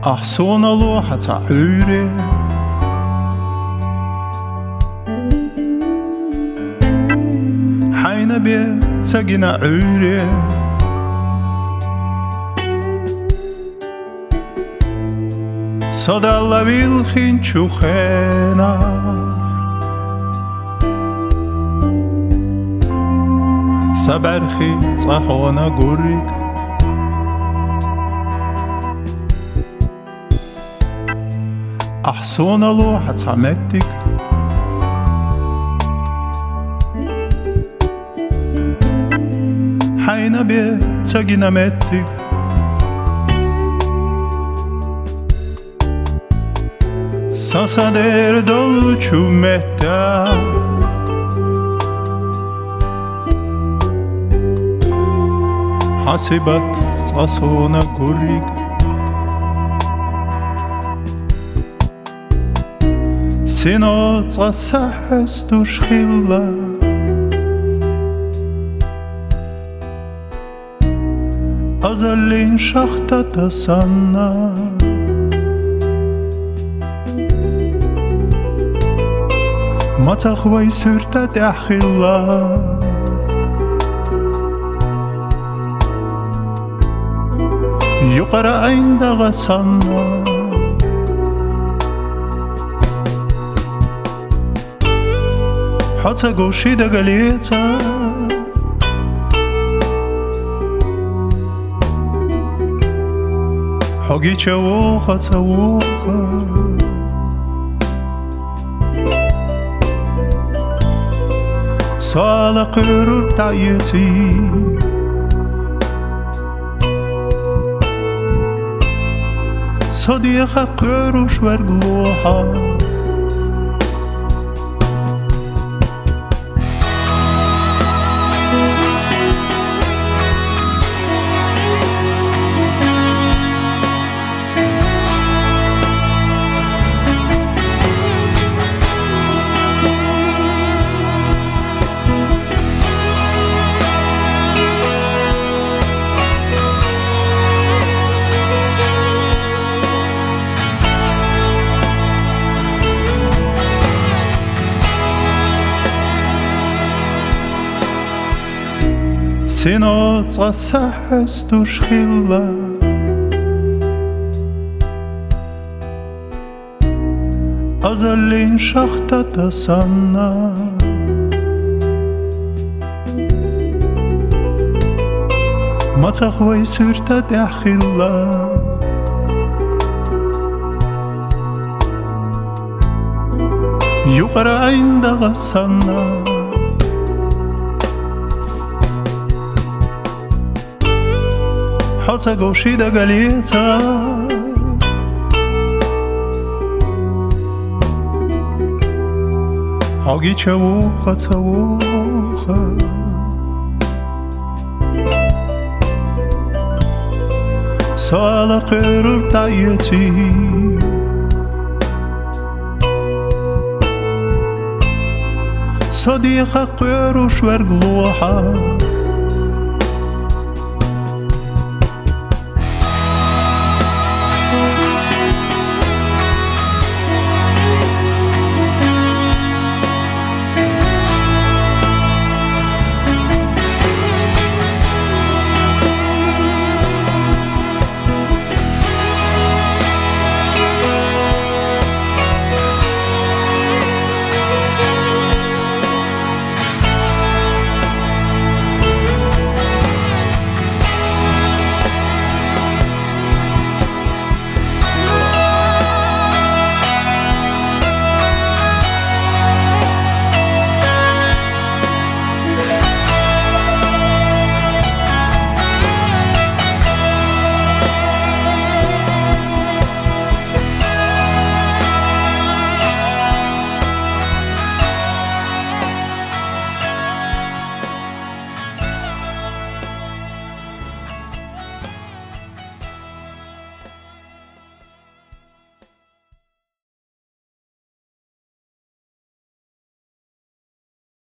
أحسن لوحة عوري حين بيتسجن عوري صدى الله بالخين شوخينا سبرخي صحونا قريك أحسن لوحة عمتك حين بيتسجن متك ساسادر دولو çumetta حاسبت تصاصونا قريك سينو تصاحس تشخيلا أزلين شخطة تصنع ما تخوي سرتة تحخيلا يقرأ عند غصنا حتى قوشي دا قليتا حقي تشوخة تسوخة سال قرر تعيتي صديق قروش ورقلوحة سينو تصاحس تشخيلا أزلين شخطة تصنع ما تخوي سرتة تحخيلا يقرأ عند غصنا حتى قوشي دا قليتا حقي تشوخة تسوخة سال قرر تعيتي صديق قروش ورقلوحة